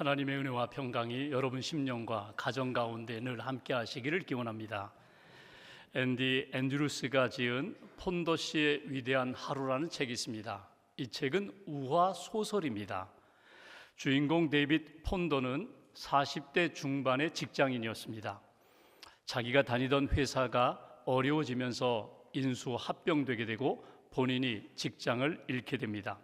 하나님의 은혜와 평강이 여러분 심령과 가정 가운데 늘 함께 하시기를 기원합니다. 앤디 앤드루스가 지은 폰도시의 위대한 하루라는 책이 있습니다. 이 책은 우화 소설입니다. 주인공 데이빗 폰도는 40대 중반의 직장인이었습니다. 자기가 다니던 회사가 어려워지면서 인수합병되게 되고 본인이 직장을 잃게 됩니다.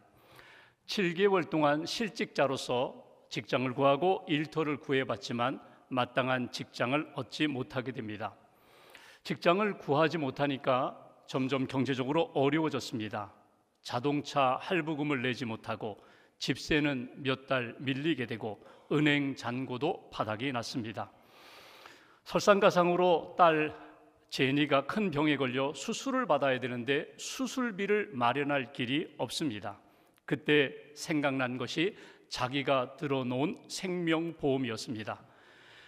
7개월 동안 실직자로서 직장을 구하고 일터를 구해봤지만 마땅한 직장을 얻지 못하게 됩니다. 직장을 구하지 못하니까 점점 경제적으로 어려워졌습니다. 자동차 할부금을 내지 못하고 집세는 몇 달 밀리게 되고 은행 잔고도 바닥이 났습니다. 설상가상으로 딸 제니가 큰 병에 걸려 수술을 받아야 되는데 수술비를 마련할 길이 없습니다. 그때 생각난 것이 자기가 들어놓은 생명보험이었습니다.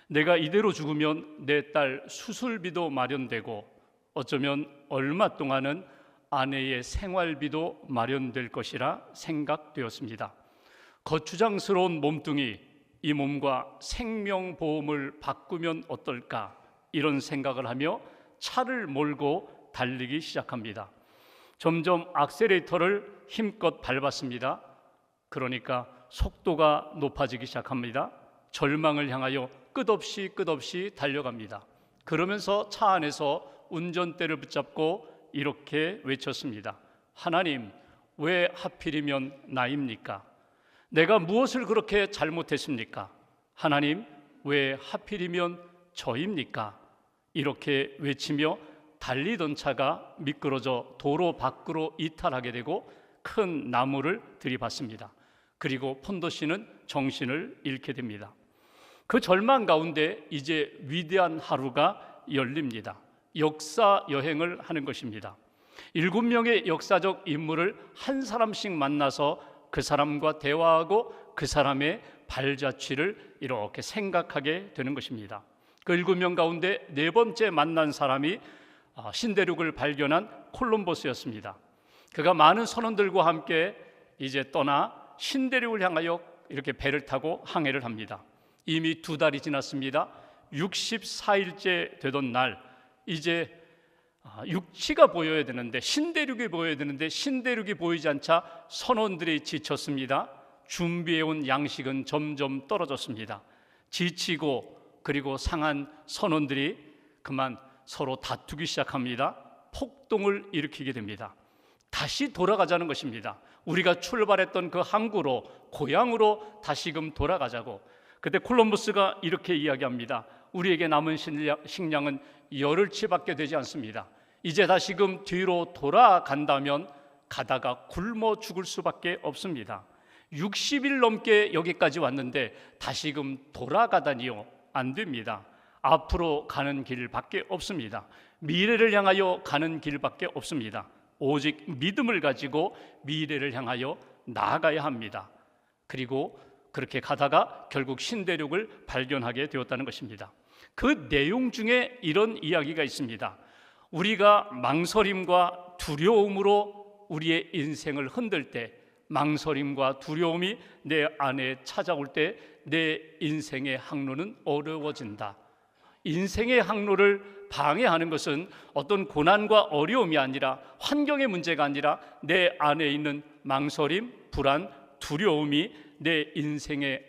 내가 이대로 죽으면 내 딸 수술비도 마련되고 어쩌면 얼마 동안은 아내의 생활비도 마련될 것이라 생각되었습니다. 거추장스러운 몸뚱이, 이 몸과 생명보험을 바꾸면 어떨까, 이런 생각을 하며 차를 몰고 달리기 시작합니다. 점점 악셀레이터를 힘껏 밟았습니다. 그러니까 속도가 높아지기 시작합니다. 절망을 향하여 끝없이 달려갑니다. 그러면서 차 안에서 운전대를 붙잡고 이렇게 외쳤습니다. 하나님, 왜 하필이면 나입니까? 내가 무엇을 그렇게 잘못했습니까? 하나님, 왜 하필이면 저입니까? 이렇게 외치며 달리던 차가 미끄러져 도로 밖으로 이탈하게 되고 큰 나무를 들이받습니다. 그리고 폰도 씨는 정신을 잃게 됩니다. 그 절망 가운데 이제 위대한 하루가 열립니다. 역사 여행을 하는 것입니다. 7명의 역사적 인물을 한 사람씩 만나서 그 사람과 대화하고 그 사람의 발자취를 이렇게 생각하게 되는 것입니다. 그 7명 가운데 네 번째 만난 사람이 신대륙을 발견한 콜럼버스였습니다. 그가 많은 선원들과 함께 이제 떠나 신대륙을 향하여 이렇게 배를 타고 항해를 합니다. 이미 2달이 지났습니다. 64일째 되던 날, 이제 육지가 보여야 되는데, 신대륙이 보여야 되는데 신대륙이 보이지 않자 선원들이 지쳤습니다. 준비해온 양식은 점점 떨어졌습니다. 지치고 그리고 상한 선원들이 그만 서로 다투기 시작합니다. 폭동을 일으키게 됩니다. 다시 돌아가자는 것입니다. 우리가 출발했던 그 항구로, 고향으로 다시금 돌아가자고. 그때 콜럼버스가 이렇게 이야기합니다. 우리에게 남은 식량은 열흘치밖에 되지 않습니다. 이제 다시금 뒤로 돌아간다면 가다가 굶어 죽을 수밖에 없습니다. 60일 넘게 여기까지 왔는데 다시금 돌아가다니요, 안 됩니다. 앞으로 가는 길밖에 없습니다. 미래를 향하여 가는 길밖에 없습니다. 오직 믿음을 가지고 미래를 향하여 나아가야 합니다. 그리고 그렇게 가다가 결국 신대륙을 발견하게 되었다는 것입니다. 그 내용 중에 이런 이야기가 있습니다. 우리가 망설임과 두려움으로 우리의 인생을 흔들 때, 망설임과 두려움이 내 안에 찾아올 때 내 인생의 항로는 어려워진다. 인생의 항로를 방해하는 것은 어떤 고난과 어려움이 아니라, 환경의 문제가 아니라 내 안에 있는 망설임, 불안, 두려움이 내 인생의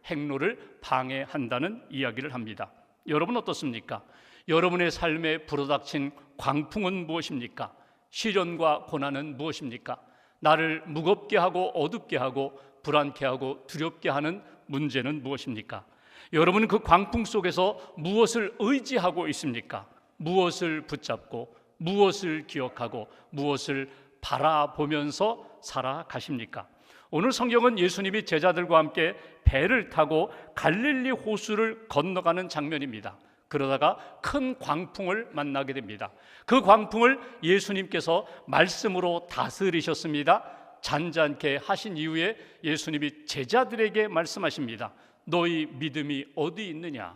행로를 방해한다는 이야기를 합니다. 여러분 어떻습니까? 여러분의 삶에 불어닥친 광풍은 무엇입니까? 시련과 고난은 무엇입니까? 나를 무겁게 하고 어둡게 하고 불안케 하고 두렵게 하는 문제는 무엇입니까? 여러분은 그 광풍 속에서 무엇을 의지하고 있습니까? 무엇을 붙잡고 무엇을 기억하고 무엇을 바라보면서 살아가십니까? 오늘 성경은 예수님이 제자들과 함께 배를 타고 갈릴리 호수를 건너가는 장면입니다. 그러다가 큰 광풍을 만나게 됩니다. 그 광풍을 예수님께서 말씀으로 다스리셨습니다. 잔잔케 하신 이후에 예수님이 제자들에게 말씀하십니다. 너희 믿음이 어디 있느냐?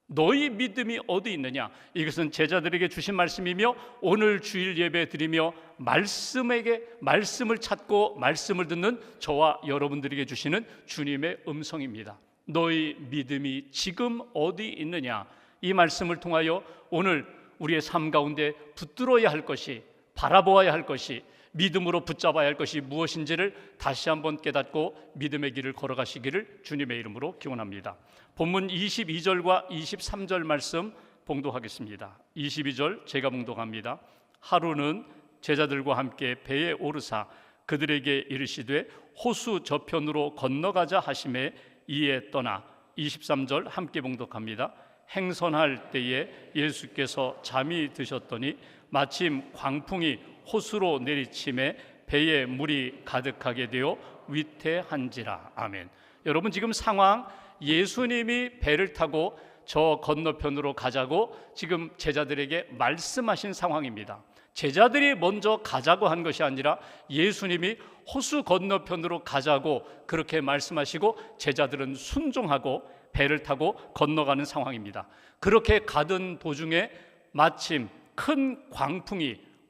너희 믿음이 어디 있느냐? 이것은 제자들에게 주신 말씀이며 오늘 주일 예배 드리며 말씀을 찾고 말씀을 듣는 저와 여러분들에게 주시는 주님의 음성입니다. 너희 믿음이 지금 어디 있느냐? 이 말씀을 통하여 오늘 우리의 삶 가운데 붙들어야 할 것이, 바라보아야 할 것이, 믿음으로 붙잡아야 할 것이 무엇인지를 다시 한번 깨닫고 믿음의 길을 걸어가시기를 주님의 이름으로 기원합니다. 본문 22절과 23절 말씀 봉독하겠습니다. 22절 제가 봉독합니다. 하루는 제자들과 함께 배에 오르사 그들에게 이르시되 호수 저편으로 건너가자 하심에 이에 떠나 23절 함께 봉독합니다. 행선할 때에 예수께서 잠이 드셨더니 마침 광풍이 호수로 내리침에 배에 물이 가득하게 되어 위태한지라. 아멘. 여러분, 지금 상황, 예수님이 배를 타고 저 건너편으로 가자고 지금 제자들에게 말씀하신 상황입니다. 제자들이 먼저 가자고 한 것이 아니라 예수님이 호수 건너편으로 가자고 그렇게 말씀하시고 제자들은 순종하고 배를 타고 건너가는 상황입니다. 그렇게 가던 도중에 마침 큰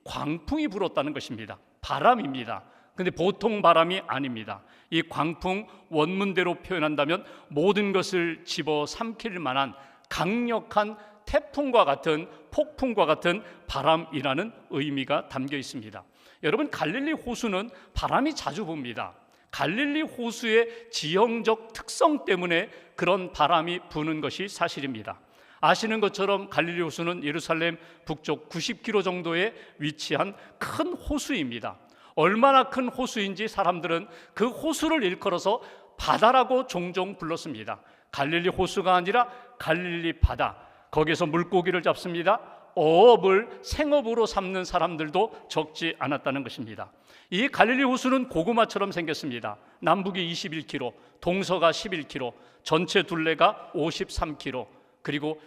광풍이 불었다는 것입니다. 바람입니다. 근데 보통 바람이 아닙니다. 이 광풍, 원문대로 표현한다면 모든 것을 집어삼킬 만한 강력한 태풍과 같은, 폭풍과 같은 바람이라는 의미가 담겨 있습니다. 여러분, 갈릴리 호수는 바람이 자주 붑니다. 갈릴리 호수의 지형적 특성 때문에 그런 바람이 부는 것이 사실입니다. 아시는 것처럼 갈릴리 호수는 예루살렘 북쪽 90km 정도에 위치한 큰 호수입니다. 얼마나 큰 호수인지 사람들은 그 호수를 일컬어서 바다라고 종종 불렀습니다. 갈릴리 호수가 아니라 갈릴리 바다, 거기서 물고기를 잡습니다. 어업을 생업으로 삼는 사람들도 적지 않았다는 것입니다. 이 갈릴리 호수는 고구마처럼 생겼습니다. 남북이 21km, 동서가 11km, 전체 둘레가 53km, 그리고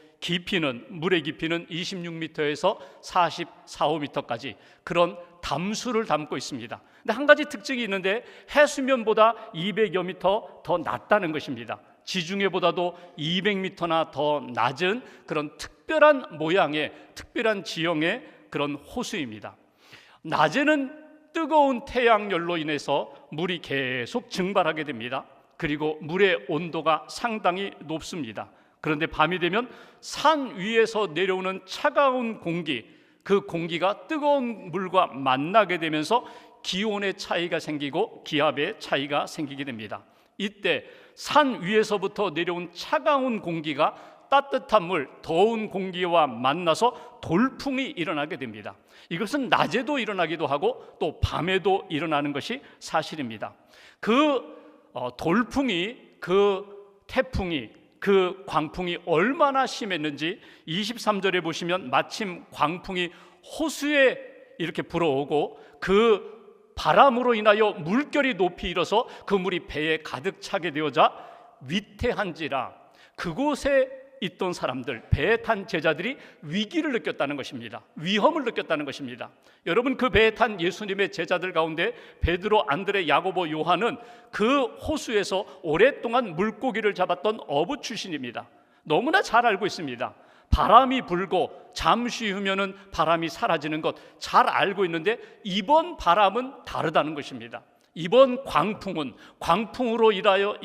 물의 깊이는 26m에서 44~45m까지 그런 담수를 담고 있습니다. 근데 한 가지 특징이 있는데 해수면보다 200여 미터 더 낮다는 것입니다. 지중해보다도 200m나 더 낮은 그런 특별한 모양의, 특별한 지형의 그런 호수입니다. 낮에는 뜨거운 태양열로 인해서 물이 계속 증발하게 됩니다. 그리고 물의 온도가 상당히 높습니다. 그런데 밤이 되면 산 위에서 내려오는 차가운 공기, 그 공기가 뜨거운 물과 만나게 되면서 기온의 차이가 생기고 기압의 차이가 생기게 됩니다. 이때 산 위에서부터 내려온 차가운 공기가 따뜻한 물, 더운 공기와 만나서 돌풍이 일어나게 됩니다. 이것은 낮에도 일어나기도 하고 또 밤에도 일어나는 것이 사실입니다. 그 돌풍이, 그 태풍이, 그 광풍이 얼마나 심했는지 23절에 보시면 마침 광풍이 호수에 이렇게 불어오고 그 바람으로 인하여 물결이 높이 일어서 그 물이 배에 가득 차게 되어자 위태한지라, 그곳에 있던 사람들, 배에 탄 제자들이 위기를 느꼈다는 것입니다. 위험을 느꼈다는 것입니다. 여러분, 그 배에 탄 예수님의 제자들 가운데 베드로, 안드레, 야고보, 요한은 그 호수에서 오랫동안 물고기를 잡았던 어부 출신입니다. 너무나 잘 알고 있습니다. 바람이 불고 잠시 후면은 바람이 사라지는 것 잘 알고 있는데 이번 바람은 다르다는 것입니다. 이번 광풍은, 광풍으로 인하여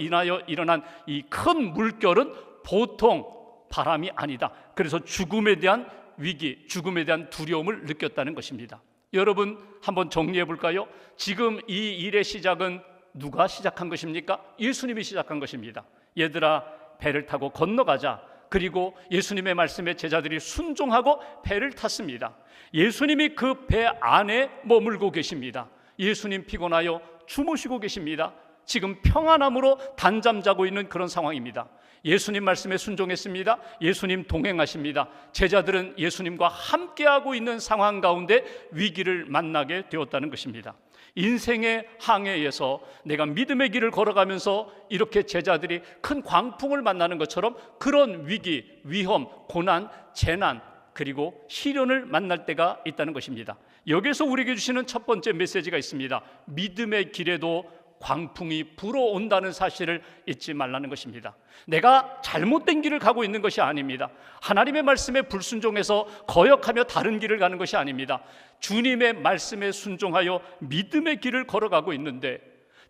일어난 이 큰 물결은 보통 바람이 아니다. 그래서 죽음에 대한 위기, 죽음에 대한 두려움을 느꼈다는 것입니다. 여러분, 한번 정리해 볼까요? 지금 이 일의 시작은 누가 시작한 것입니까? 예수님이 시작한 것입니다. 얘들아, 배를 타고 건너가자. 그리고 예수님의 말씀에 제자들이 순종하고 배를 탔습니다. 예수님이 그 배 안에 머물고 계십니다. 예수님 피곤하여 주무시고 계십니다. 지금 평안함으로 단잠 자고 있는 그런 상황입니다. 예수님 말씀에 순종했습니다. 예수님 동행하십니다. 제자들은 예수님과 함께하고 있는 상황 가운데 위기를 만나게 되었다는 것입니다. 인생의 항해에서 내가 믿음의 길을 걸어가면서 이렇게 제자들이 큰 광풍을 만나는 것처럼 그런 위기, 위험, 고난, 재난, 그리고 시련을 만날 때가 있다는 것입니다. 여기서 우리에게 주시는 첫 번째 메시지가 있습니다. 믿음의 길에도 광풍이 불어온다는 사실을 잊지 말라는 것입니다. 내가 잘못된 길을 가고 있는 것이 아닙니다. 하나님의 말씀에 불순종해서 거역하며 다른 길을 가는 것이 아닙니다. 주님의 말씀에 순종하여 믿음의 길을 걸어가고 있는데,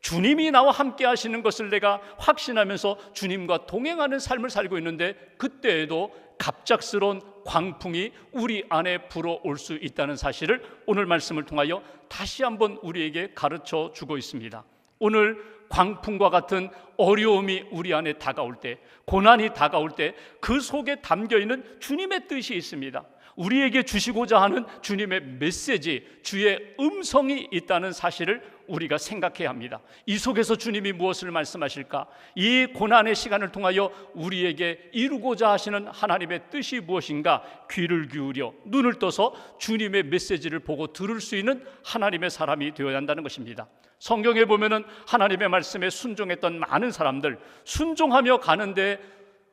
주님이 나와 함께 하시는 것을 내가 확신하면서 주님과 동행하는 삶을 살고 있는데, 그때에도 갑작스러운 광풍이 우리 안에 불어올 수 있다는 사실을 오늘 말씀을 통하여 다시 한번 우리에게 가르쳐 주고 있습니다. 오늘 광풍과 같은 어려움이 우리 안에 다가올 때, 고난이 다가올 때 그 속에 담겨있는 주님의 뜻이 있습니다. 우리에게 주시고자 하는 주님의 메시지, 주의 음성이 있다는 사실을 우리가 생각해야 합니다. 이 속에서 주님이 무엇을 말씀하실까? 이 고난의 시간을 통하여 우리에게 이루고자 하시는 하나님의 뜻이 무엇인가? 귀를 기울여 눈을 떠서 주님의 메시지를 보고 들을 수 있는 하나님의 사람이 되어야 한다는 것입니다. 성경에 보면은 하나님의 말씀에 순종했던 많은 사람들, 순종하며 가는데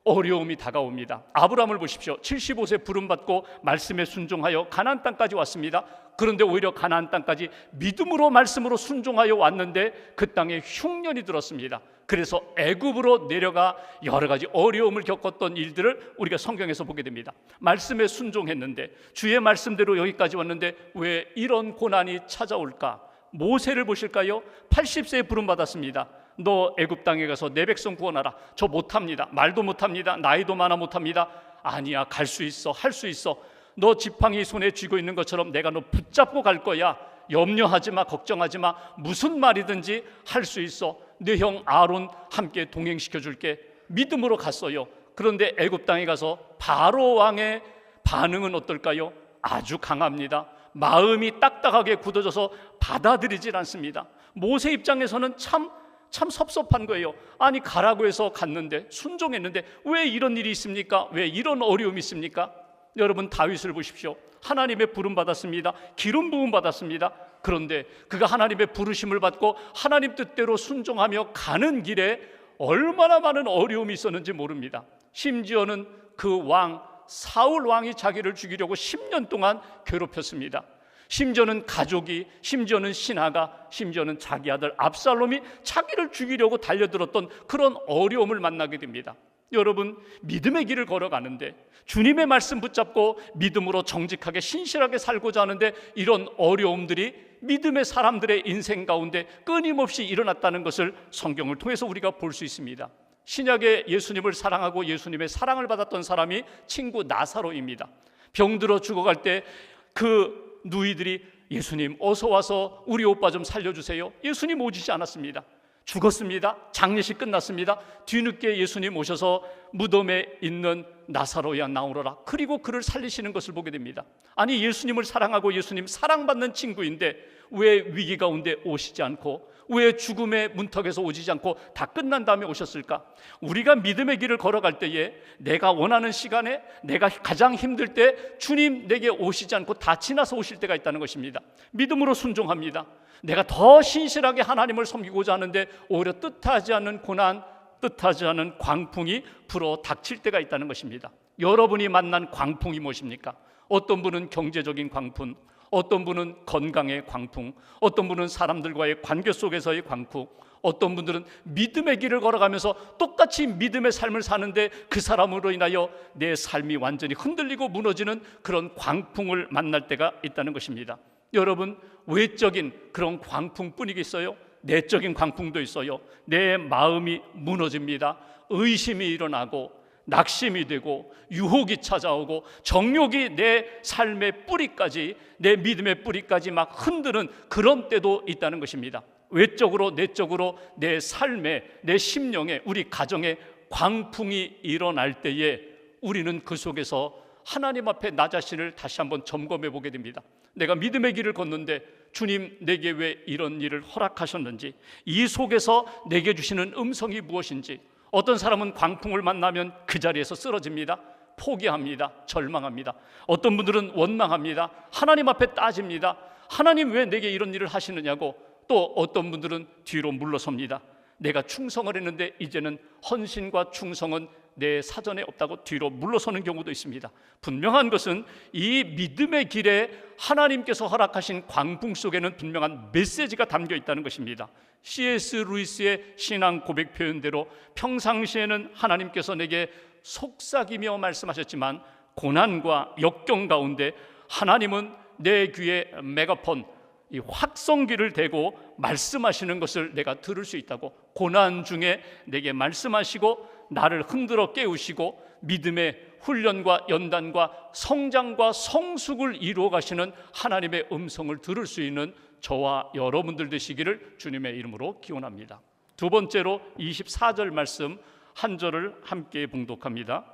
어려움이 다가옵니다. 아브라함을 보십시오. 75세 부름받고 말씀에 순종하여 가나안 땅까지 왔습니다. 그런데 오히려 가나안 땅까지 믿음으로 말씀으로 순종하여 왔는데 그 땅에 흉년이 들었습니다. 그래서 애굽으로 내려가 여러 가지 어려움을 겪었던 일들을 우리가 성경에서 보게 됩니다. 말씀에 순종했는데, 주의 말씀대로 여기까지 왔는데 왜 이런 고난이 찾아올까? 모세를 보실까요? 80세에 부름받았습니다. 너 애굽 땅에 가서 내 백성 구원하라. 저 못합니다. 말도 못합니다. 나이도 많아 못합니다. 아니야, 갈 수 있어, 할 수 있어. 너 지팡이 손에 쥐고 있는 것처럼 내가 너 붙잡고 갈 거야. 염려하지 마, 걱정하지 마. 무슨 말이든지 할 수 있어. 네 형 아론 함께 동행시켜 줄게. 믿음으로 갔어요. 그런데 애굽 땅에 가서 바로 왕의 반응은 어떨까요? 아주 강합니다. 마음이 딱딱하게 굳어져서 받아들이질 않습니다. 모세 입장에서는 참 섭섭한 거예요. 아니, 가라고 해서 갔는데, 순종했는데 왜 이런 일이 있습니까? 왜 이런 어려움이 있습니까? 여러분, 다윗을 보십시오. 하나님의 부름 받았습니다. 기름 부음 받았습니다. 그런데 그가 하나님의 부르심을 받고 하나님 뜻대로 순종하며 가는 길에 얼마나 많은 어려움이 있었는지 모릅니다. 심지어는 그 왕 사울 왕이 자기를 죽이려고 10년 동안 괴롭혔습니다. 심지어는 가족이, 심지어는 신하가, 심지어는 자기 아들 압살롬이 자기를 죽이려고 달려들었던 그런 어려움을 만나게 됩니다. 여러분, 믿음의 길을 걸어가는데, 주님의 말씀 붙잡고 믿음으로 정직하게 신실하게 살고자 하는데 이런 어려움들이 믿음의 사람들의 인생 가운데 끊임없이 일어났다는 것을 성경을 통해서 우리가 볼 수 있습니다. 신약에 예수님을 사랑하고 예수님의 사랑을 받았던 사람이 친구 나사로입니다. 병들어 죽어갈 때 그 누이들이 예수님 어서 와서 우리 오빠 좀 살려주세요. 예수님 오시지 않았습니다. 죽었습니다. 장례식 끝났습니다. 뒤늦게 예수님 오셔서 무덤에 있는 나사로야 나오너라. 그리고 그를 살리시는 것을 보게 됩니다. 아니, 예수님을 사랑하고 예수님 사랑받는 친구인데 왜 위기 가운데 오시지 않고, 왜 죽음의 문턱에서 오시지 않고 다 끝난 다음에 오셨을까? 우리가 믿음의 길을 걸어갈 때에 내가 원하는 시간에, 내가 가장 힘들 때 주님 내게 오시지 않고 다 지나서 오실 때가 있다는 것입니다. 믿음으로 순종합니다. 내가 더 신실하게 하나님을 섬기고자 하는데 오히려 뜻하지 않는 고난, 뜻하지 않은 광풍이 불어 닥칠 때가 있다는 것입니다. 여러분이 만난 광풍이 무엇입니까? 어떤 분은 경제적인 광풍, 어떤 분은 건강의 광풍, 어떤 분은 사람들과의 관계 속에서의 광풍, 어떤 분들은 믿음의 길을 걸어가면서 똑같이 믿음의 삶을 사는데 그 사람으로 인하여 내 삶이 완전히 흔들리고 무너지는 그런 광풍을 만날 때가 있다는 것입니다. 여러분, 외적인 그런 광풍뿐이겠어요? 내적인 광풍도 있어요. 내 마음이 무너집니다. 의심이 일어나고 낙심이 되고 유혹이 찾아오고 정욕이 내 삶의 뿌리까지, 내 믿음의 뿌리까지 막 흔드는 그런 때도 있다는 것입니다. 외적으로 내적으로 내 삶에, 내 심령에, 우리 가정에 광풍이 일어날 때에 우리는 그 속에서 하나님 앞에 나 자신을 다시 한번 점검해 보게 됩니다. 내가 믿음의 길을 걷는데 주님 내게 왜 이런 일을 허락하셨는지, 이 속에서 내게 주시는 음성이 무엇인지. 어떤 사람은 광풍을 만나면 그 자리에서 쓰러집니다. 포기합니다. 절망합니다. 어떤 분들은 원망합니다. 하나님 앞에 따집니다. 하나님 왜 내게 이런 일을 하시느냐고. 또 어떤 분들은 뒤로 물러섭니다. 내가 충성을 했는데 이제는 헌신과 충성은 내 사전에 없다고 뒤로 물러서는 경우도 있습니다. 분명한 것은 이 믿음의 길에 하나님께서 허락하신 광풍 속에는 분명한 메시지가 담겨 있다는 것입니다. C.S. 루이스의 신앙 고백 표현대로 평상시에는 하나님께서 내게 속삭이며 말씀하셨지만 고난과 역경 가운데 하나님은 내 귀에 메가폰, 이 확성기를 대고 말씀하시는 것을 내가 들을 수 있다고, 고난 중에 내게 말씀하시고 나를 흔들어 깨우시고 믿음의 훈련과 연단과 성장과 성숙을 이루어 가시는 하나님의 음성을 들을 수 있는 저와 여러분들 되시기를 주님의 이름으로 기원합니다. 두 번째로 24절 말씀 한 절을 함께 봉독합니다.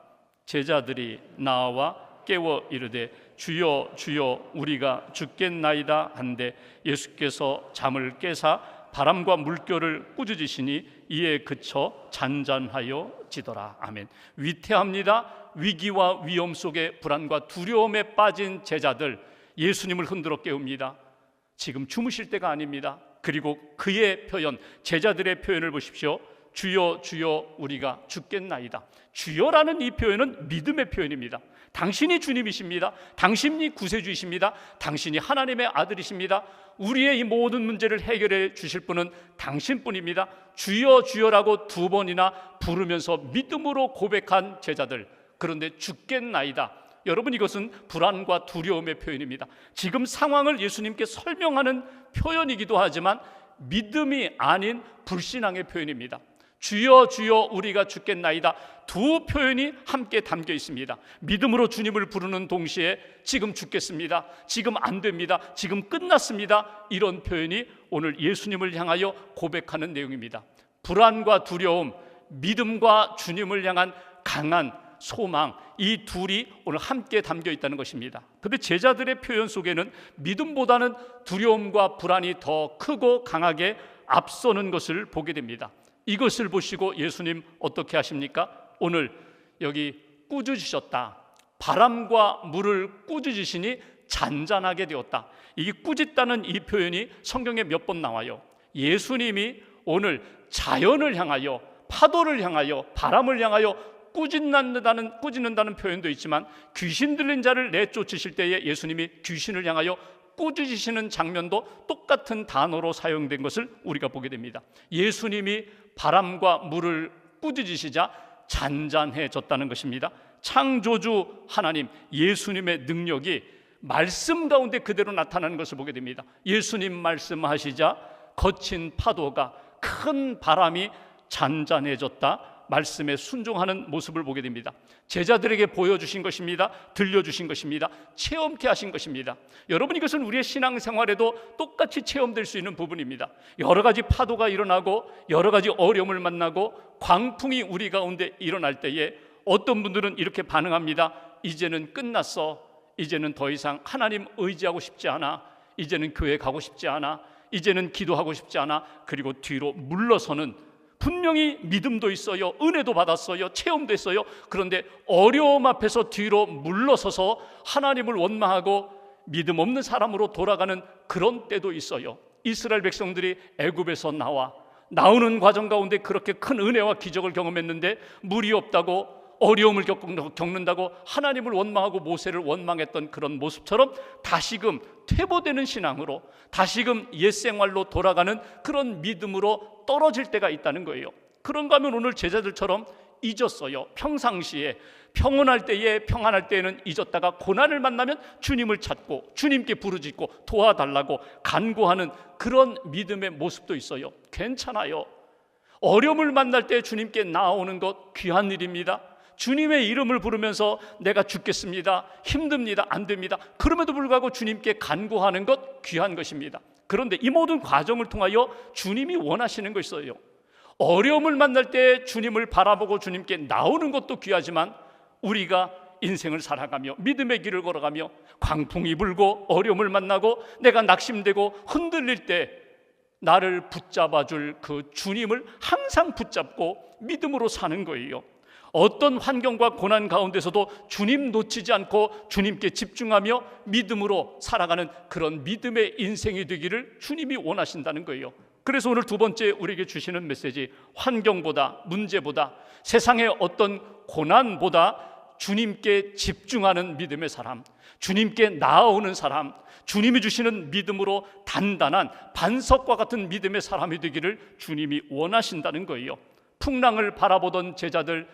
제자들이 나와 깨워 이르되 주여 주여 우리가 죽겠나이다 한데 예수께서 잠을 깨사 바람과 물결을 꾸짖으시니 이에 그쳐 잔잔하여 지더라. 아멘. 위태합니다. 위기와 위험 속에 불안과 두려움에 빠진 제자들, 예수님을 흔들어 깨웁니다. 지금 주무실 때가 아닙니다. 그리고 그의 표현, 제자들의 표현을 보십시오. 주여 주여 우리가 죽겠나이다. 주여라는 이 표현은 믿음의 표현입니다. 당신이 주님이십니다. 당신이 구세주이십니다. 당신이 하나님의 아들이십니다. 우리의 이 모든 문제를 해결해 주실 분은 당신뿐입니다. 주여 주여라고 두 번이나 부르면서 믿음으로 고백한 제자들, 그런데 죽겠나이다. 여러분, 이것은 불안과 두려움의 표현입니다. 지금 상황을 예수님께 설명하는 표현이기도 하지만 믿음이 아닌 불신앙의 표현입니다. 주여 주여 우리가 죽겠나이다, 두 표현이 함께 담겨 있습니다. 믿음으로 주님을 부르는 동시에 지금 죽겠습니다, 지금 안 됩니다, 지금 끝났습니다, 이런 표현이 오늘 예수님을 향하여 고백하는 내용입니다. 불안과 두려움, 믿음과 주님을 향한 강한 소망, 이 둘이 오늘 함께 담겨 있다는 것입니다. 그런데 제자들의 표현 속에는 믿음보다는 두려움과 불안이 더 크고 강하게 앞서는 것을 보게 됩니다. 이것을 보시고 예수님 어떻게 하십니까? 오늘 여기 꾸짖으셨다. 바람과 물을 꾸짖으시니 잔잔하게 되었다. 이 꾸짖다는 이 표현이 성경에 몇 번 나와요. 예수님이 오늘 자연을 향하여, 파도를 향하여, 바람을 향하여 꾸짖는다는 표현도 있지만 귀신 들린 자를 내쫓으실 때에 예수님이 귀신을 향하여 꾸짖으시는 장면도 똑같은 단어로 사용된 것을 우리가 보게 됩니다. 예수님이 바람과 물을 꾸짖으시자 잔잔해졌다는 것입니다. 창조주 하나님, 예수님의 능력이 말씀 가운데 그대로 나타나는 것을 보게 됩니다. 예수님 말씀하시자 거친 파도가, 큰 바람이 잔잔해졌다, 말씀에 순종하는 모습을 보게 됩니다. 제자들에게 보여주신 것입니다. 들려주신 것입니다. 체험케 하신 것입니다. 여러분, 이것은 우리의 신앙생활에도 똑같이 체험될 수 있는 부분입니다. 여러 가지 파도가 일어나고 여러 가지 어려움을 만나고 광풍이 우리 가운데 일어날 때에 어떤 분들은 이렇게 반응합니다. 이제는 끝났어. 이제는 더 이상 하나님 의지하고 싶지 않아. 이제는 교회 가고 싶지 않아. 이제는 기도하고 싶지 않아. 그리고 뒤로 물러서는, 분명히 믿음도 있어요, 은혜도 받았어요, 체험도 했어요. 그런데 어려움 앞에서 뒤로 물러서서 하나님을 원망하고 믿음 없는 사람으로 돌아가는 그런 때도 있어요. 이스라엘 백성들이 애굽에서 나오는 과정 가운데 그렇게 큰 은혜와 기적을 경험했는데 물이 없다고, 어려움을 겪는다고 하나님을 원망하고 모세를 원망했던 그런 모습처럼 다시금 퇴보되는 신앙으로, 다시금 옛생활로 돌아가는 그런 믿음으로 떨어질 때가 있다는 거예요. 그런가 하면 오늘 제자들처럼 잊었어요. 평상시에 평온할 때에, 평안할 때에는 잊었다가 고난을 만나면 주님을 찾고 주님께 부르짖고 도와달라고 간구하는 그런 믿음의 모습도 있어요. 괜찮아요. 어려움을 만날 때 주님께 나아오는 것 귀한 일입니다. 주님의 이름을 부르면서 내가 죽겠습니다, 힘듭니다, 안 됩니다, 그럼에도 불구하고 주님께 간구하는 것 귀한 것입니다. 그런데 이 모든 과정을 통하여 주님이 원하시는 것이에요. 어려움을 만날 때 주님을 바라보고 주님께 나오는 것도 귀하지만 우리가 인생을 살아가며 믿음의 길을 걸어가며 광풍이 불고 어려움을 만나고 내가 낙심되고 흔들릴 때 나를 붙잡아 줄 그 주님을 항상 붙잡고 믿음으로 사는 거예요. 어떤 환경과 고난 가운데서도 주님 놓치지 않고 주님께 집중하며 믿음으로 살아가는 그런 믿음의 인생이 되기를 주님이 원하신다는 거예요. 그래서 오늘 두 번째 우리에게 주시는 메시지, 환경보다, 문제보다, 세상의 어떤 고난보다 주님께 집중하는 믿음의 사람, 주님께 나아오는 사람, 주님이 주시는 믿음으로 단단한 반석과 같은 믿음의 사람이 되기를 주님이 원하신다는 거예요. 풍랑을 바라보던 제자들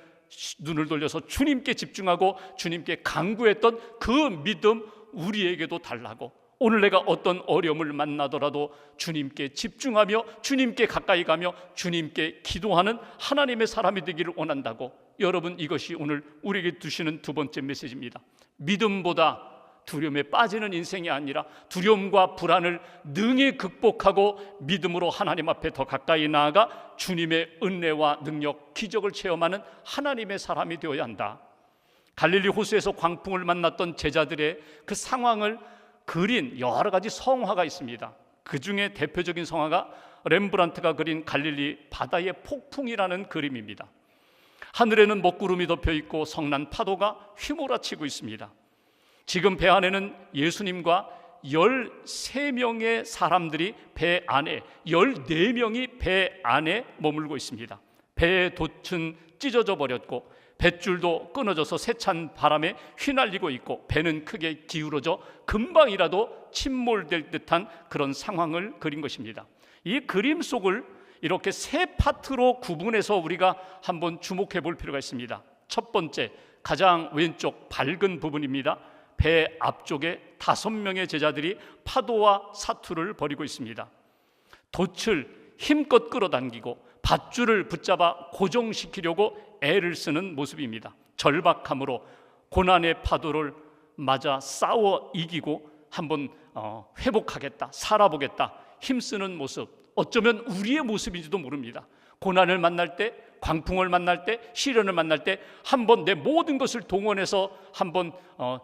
눈을 돌려서 주님께 집중하고 주님께 간구했던 그 믿음 우리에게도 달라고, 오늘 내가 어떤 어려움을 만나더라도 주님께 집중하며 주님께 가까이 가며 주님께 기도하는 하나님의 사람이 되기를 원한다고. 여러분, 이것이 오늘 우리에게 주시는 두 번째 메시지입니다. 믿음보다 두려움에 빠지는 인생이 아니라 두려움과 불안을 능히 극복하고 믿음으로 하나님 앞에 더 가까이 나아가 주님의 은혜와 능력, 기적을 체험하는 하나님의 사람이 되어야 한다. 갈릴리 호수에서 광풍을 만났던 제자들의 그 상황을 그린 여러 가지 성화가 있습니다. 그 중에 대표적인 성화가 렘브란트가 그린 갈릴리 바다의 폭풍이라는 그림입니다. 하늘에는 먹구름이 덮여 있고 성난 파도가 휘몰아치고 있습니다. 지금 배 안에는 예수님과 13명의 사람들이 배 안에, 14명이 배 안에 머물고 있습니다. 배의 돛은 찢어져 버렸고 뱃줄도 끊어져서 세찬 바람에 휘날리고 있고 배는 크게 기울어져 금방이라도 침몰될 듯한 그런 상황을 그린 것입니다. 이 그림 속을 이렇게 세 파트로 구분해서 우리가 한번 주목해 볼 필요가 있습니다. 첫 번째, 가장 왼쪽 밝은 부분입니다. 배 앞쪽에 5명의 제자들이 파도와 사투를 벌이고 있습니다. 돛을 힘껏 끌어당기고 밧줄을 붙잡아 고정시키려고 애를 쓰는 모습입니다. 절박함으로 고난의 파도를 맞아 싸워 이기고 한번 회복하겠다, 살아보겠다 힘쓰는 모습, 어쩌면 우리의 모습인지도 모릅니다. 고난을 만날 때, 광풍을 만날 때, 시련을 만날 때 한번 내 모든 것을 동원해서 한번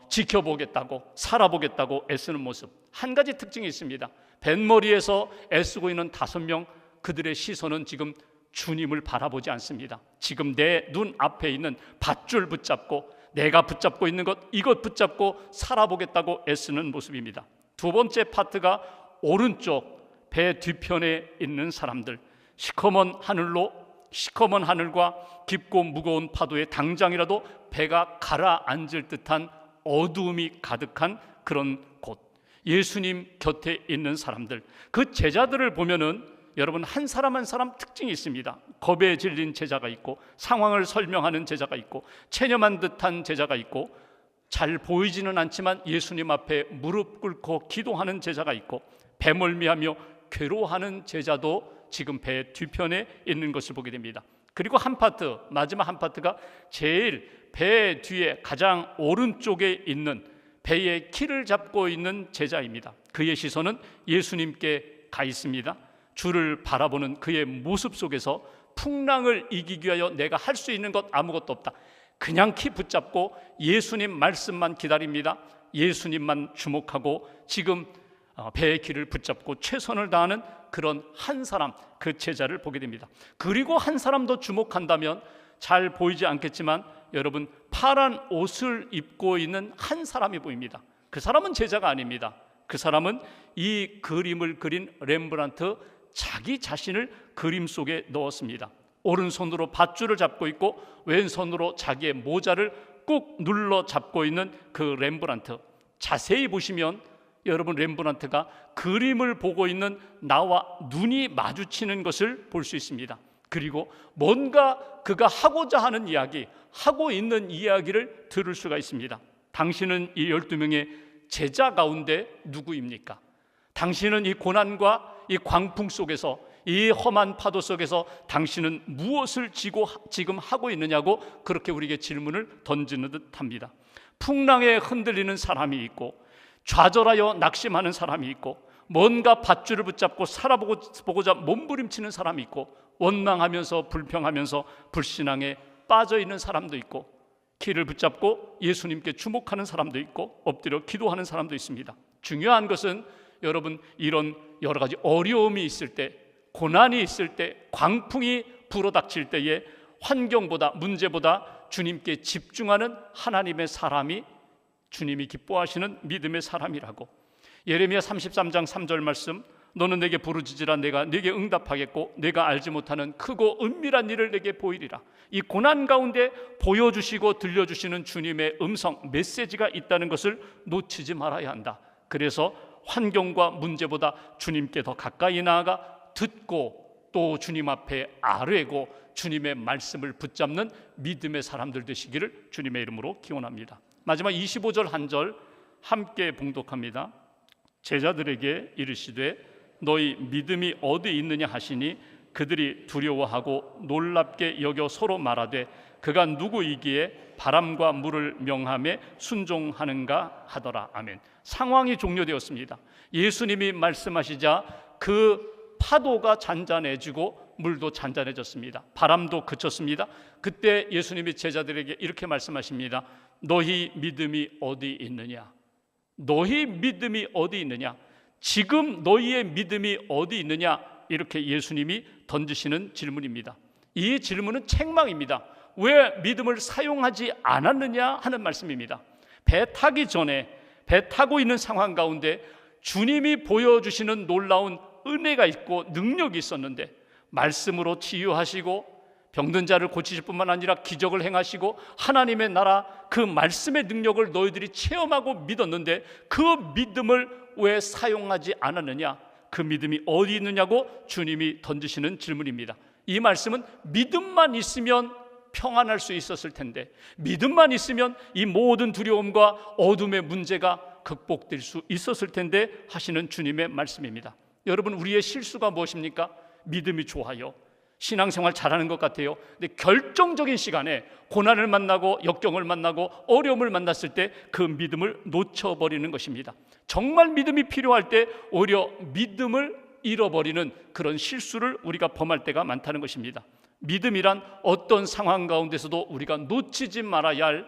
지켜보겠다고, 살아보겠다고 애쓰는 모습. 한 가지 특징이 있습니다. 뱃머리에서 애쓰고 있는 5명, 그들의 시선은 지금 주님을 바라보지 않습니다. 지금 내 눈 앞에 있는 밧줄 붙잡고, 내가 붙잡고 있는 것, 이것 붙잡고 살아보겠다고 애쓰는 모습입니다. 두 번째 파트가 오른쪽 배 뒤편에 있는 사람들, 시커먼 하늘과 깊고 무거운 파도에 당장이라도 배가 가라앉을 듯한 어두움이 가득한 그런 곳, 예수님 곁에 있는 사람들, 그 제자들을 보면은 여러분, 한 사람 한 사람 특징이 있습니다. 겁에 질린 제자가 있고, 상황을 설명하는 제자가 있고, 체념한 듯한 제자가 있고, 잘 보이지는 않지만 예수님 앞에 무릎 꿇고 기도하는 제자가 있고, 배멀미하며 괴로워하는 제자도 지금 배 뒤편에 있는 것을 보게 됩니다. 그리고 한 파트, 마지막 한 파트가 제일 배 뒤에 가장 오른쪽에 있는, 배의 키를 잡고 있는 제자입니다. 그의 시선은 예수님께 가 있습니다. 주를 바라보는 그의 모습 속에서 풍랑을 이기기 위하여 내가 할 수 있는 것 아무것도 없다. 그냥 키 붙잡고 예수님 말씀만 기다립니다. 예수님만 주목하고 지금 배의 키를 붙잡고 최선을 다하는 그런 한 사람, 그 제자를 보게 됩니다. 그리고 한 사람 더 주목한다면 잘 보이지 않겠지만 여러분, 파란 옷을 입고 있는 한 사람이 보입니다. 그 사람은 제자가 아닙니다. 그 사람은 이 그림을 그린 렘브란트 자기 자신을 그림 속에 넣었습니다. 오른손으로 밧줄을 잡고 있고 왼손으로 자기의 모자를 꾹 눌러 잡고 있는 그 렘브란트, 자세히 보시면 여러분, 렘브란트가 그림을 보고 있는 나와 눈이 마주치는 것을 볼 수 있습니다. 그리고 뭔가 그가 하고자 하는 이야기, 하고 있는 이야기를 들을 수가 있습니다. 당신은 이 12명의 제자 가운데 누구입니까? 당신은 이 고난과 이 광풍 속에서, 이 험한 파도 속에서 당신은 무엇을 지고 지금 하고 있느냐고 그렇게 우리에게 질문을 던지는 듯합니다. 풍랑에 흔들리는 사람이 있고, 좌절하여 낙심하는 사람이 있고, 뭔가 밧줄을 붙잡고 살아보고자 몸부림치는 사람이 있고, 원망하면서 불평하면서 불신앙에 빠져있는 사람도 있고, 키를 붙잡고 예수님께 주목하는 사람도 있고, 엎드려 기도하는 사람도 있습니다. 중요한 것은 여러분, 이런 여러 가지 어려움이 있을 때, 고난이 있을 때, 광풍이 불어닥칠 때에 환경보다, 문제보다 주님께 집중하는 하나님의 사람이 주님이 기뻐하시는 믿음의 사람이라고. 예레미야 33장 3절 말씀, 너는 내게 부르짖으라 내가 네게 응답하겠고 내가 알지 못하는 크고 은밀한 일을 내게 보이리라. 이 고난 가운데 보여주시고 들려주시는 주님의 음성, 메시지가 있다는 것을 놓치지 말아야 한다. 그래서 환경과 문제보다 주님께 더 가까이 나아가 듣고 또 주님 앞에 아뢰고 주님의 말씀을 붙잡는 믿음의 사람들 되시기를 주님의 이름으로 기원합니다. 마지막 25절 한 절 함께 봉독합니다. 제자들에게 이르시되 너희 믿음이 어디 있느냐 하시니 그들이 두려워하고 놀랍게 여겨 서로 말하되 그가 누구이기에 바람과 물을 명함에 순종하는가 하더라. 아멘. 상황이 종료되었습니다. 예수님이 말씀하시자 그 파도가 잔잔해지고 물도 잔잔해졌습니다. 바람도 그쳤습니다. 그때 예수님이 제자들에게 이렇게 말씀하십니다. 너희 믿음이 어디 있느냐? 너희 믿음이 어디 있느냐? 지금 너희의 믿음이 어디 있느냐? 이렇게 예수님이 던지시는 질문입니다. 이 질문은 책망입니다. 왜 믿음을 사용하지 않았느냐 하는 말씀입니다. 배 타기 전에 배 타고 있는 상황 가운데 주님이 보여주시는 놀라운 은혜가 있고 능력이 있었는데 말씀으로 치유하시고 병든 자를 고치실 뿐만 아니라 기적을 행하시고 하나님의 나라 그 말씀의 능력을 너희들이 체험하고 믿었는데 그 믿음을 왜 사용하지 않았느냐? 그 믿음이 어디 있느냐고 주님이 던지시는 질문입니다. 이 말씀은 믿음만 있으면 평안할 수 있었을 텐데, 믿음만 있으면 이 모든 두려움과 어둠의 문제가 극복될 수 있었을 텐데 하시는 주님의 말씀입니다. 여러분, 우리의 실수가 무엇입니까? 믿음이 좋아요, 신앙생활 잘하는 것 같아요. 근데 결정적인 시간에 고난을 만나고 역경을 만나고 어려움을 만났을 때 그 믿음을 놓쳐버리는 것입니다. 정말 믿음이 필요할 때 오히려 믿음을 잃어버리는 그런 실수를 우리가 범할 때가 많다는 것입니다. 믿음이란 어떤 상황 가운데서도 우리가 놓치지 말아야 할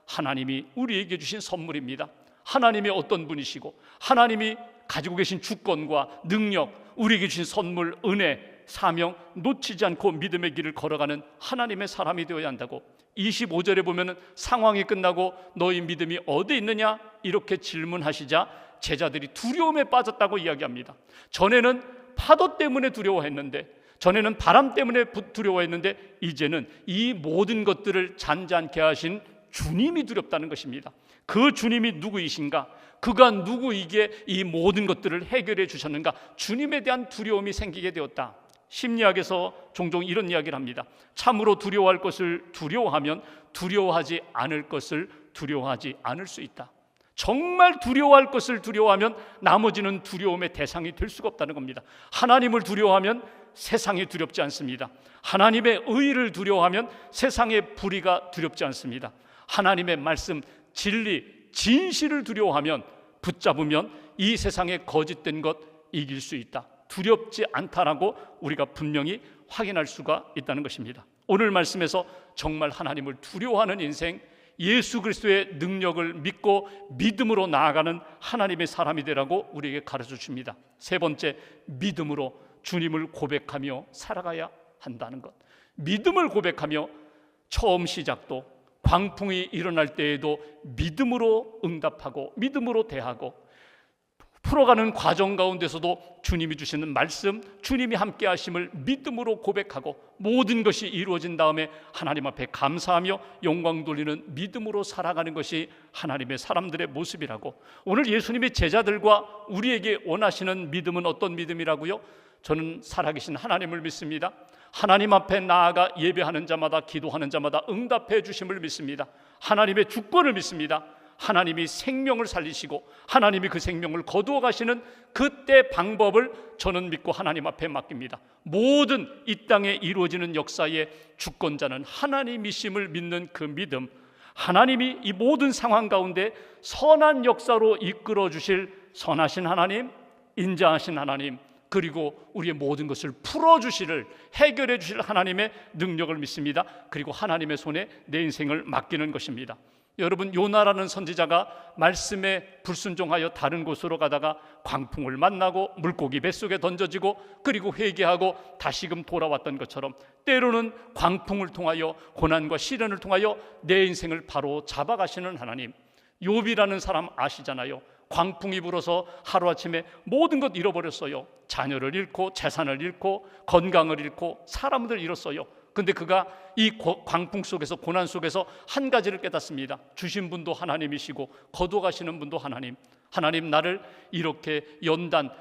하나님이 우리에게 주신 선물입니다. 하나님이 어떤 분이시고 하나님이 가지고 계신 주권과 능력, 우리에게 주신 선물, 은혜, 사명 놓치지 않고 믿음의 길을 걸어가는 하나님의 사람이 되어야 한다고. 25절에 보면 상황이 끝나고 너희 믿음이 어디 있느냐 이렇게 질문하시자 제자들이 두려움에 빠졌다고 이야기합니다. 전에는 파도 때문에 두려워했는데, 전에는 바람 때문에 두려워했는데 이제는 이 모든 것들을 잔잔케 하신 주님이 두렵다는 것입니다. 그 주님이 누구이신가? 그가 누구이기에 이 모든 것들을 해결해 주셨는가? 주님에 대한 두려움이 생기게 되었다. 심리학에서 종종 이런 이야기를 합니다. 참으로 두려워할 것을 두려워하면 두려워하지 않을 것을 두려워하지 않을 수 있다. 정말 두려워할 것을 두려워하면 나머지는 두려움의 대상이 될 수가 없다는 겁니다. 하나님을 두려워하면 세상이 두렵지 않습니다. 하나님의 의를 두려워하면 세상의 불의가 두렵지 않습니다. 하나님의 말씀, 진리, 진실을 두려워하면, 붙잡으면 이 세상의 거짓된 것 이길 수 있다. 두렵지 않다라고 우리가 분명히 확인할 수가 있다는 것입니다. 오늘 말씀에서 정말 하나님을 두려워하는 인생, 예수 그리스도의 능력을 믿고 믿음으로 나아가는 하나님의 사람이 되라고 우리에게 가르쳐 줍니다. 세 번째, 믿음으로 주님을 고백하며 살아가야 한다는 것. 믿음을 고백하며 처음 시작도 광풍이 일어날 때에도 믿음으로 응답하고 믿음으로 대하고, 풀어가는 과정 가운데서도 주님이 주시는 말씀, 주님이 함께 하심을 믿음으로 고백하고 모든 것이 이루어진 다음에 하나님 앞에 감사하며 영광 돌리는 믿음으로 살아가는 것이 하나님의 사람들의 모습이라고. 오늘 예수님의 제자들과 우리에게 원하시는 믿음은 어떤 믿음이라고요? 저는 살아계신 하나님을 믿습니다. 하나님 앞에 나아가 예배하는 자마다, 기도하는 자마다 응답해 주심을 믿습니다. 하나님의 주권을 믿습니다. 하나님이 생명을 살리시고 하나님이 그 생명을 거두어 가시는 그때 방법을 저는 믿고 하나님 앞에 맡깁니다. 모든 이 땅에 이루어지는 역사의 주권자는 하나님이심을 믿는 그 믿음, 하나님이 이 모든 상황 가운데 선한 역사로 이끌어 주실 선하신 하나님, 인자하신 하나님, 그리고 우리의 모든 것을 풀어주시를, 해결해 주실 하나님의 능력을 믿습니다. 그리고 하나님의 손에 내 인생을 맡기는 것입니다. 여러분, 요나라는 선지자가 말씀에 불순종하여 다른 곳으로 가다가 광풍을 만나고 물고기 뱃속에 던져지고 그리고 회개하고 다시금 돌아왔던 것처럼 때로는 광풍을 통하여, 고난과 시련을 통하여 내 인생을 바로 잡아가시는 하나님. 욥이라는 사람 아시잖아요. 광풍이 불어서 하루아침에 모든 것 잃어버렸어요. 자녀를 잃고 재산을 잃고 건강을 잃고 사람들을 잃었어요. 근데 그가 이 광풍 속에서, 고난 속에서 한 가지를 깨닫습니다. 주신 분도 하나님이시고 거둬가시는 분도 하나님. 하나님, 나를 이렇게 연단,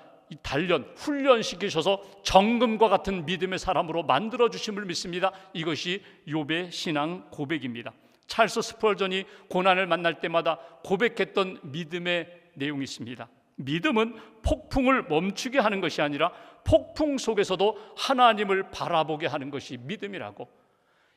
단련, 훈련시키셔서 정금과 같은 믿음의 사람으로 만들어주심을 믿습니다. 이것이 욥의 신앙 고백입니다. 찰스 스펄전이 고난을 만날 때마다 고백했던 믿음의 내용이 있습니다. 믿음은 폭풍을 멈추게 하는 것이 아니라 폭풍 속에서도 하나님을 바라보게 하는 것이 믿음이라고.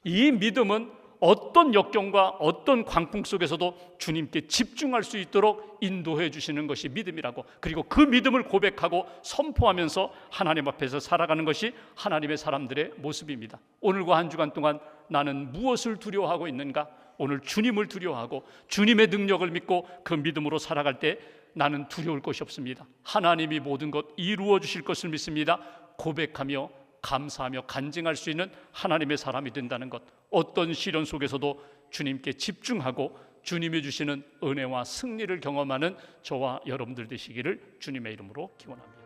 이 믿음은 어떤 역경과 어떤 광풍 속에서도 주님께 집중할 수 있도록 인도해 주시는 것이 믿음이라고. 그리고 그 믿음을 고백하고 선포하면서 하나님 앞에서 살아가는 것이 하나님의 사람들의 모습입니다. 오늘과 한 주간 동안 나는 무엇을 두려워하고 있는가? 오늘 주님을 두려워하고 주님의 능력을 믿고 그 믿음으로 살아갈 때 나는 두려울 것이 없습니다. 하나님이 모든 것 이루어 주실 것을 믿습니다. 고백하며 감사하며 간증할 수 있는 하나님의 사람이 된다는 것, 어떤 시련 속에서도 주님께 집중하고 주님이 주시는 은혜와 승리를 경험하는 저와 여러분들 되시기를 주님의 이름으로 기원합니다.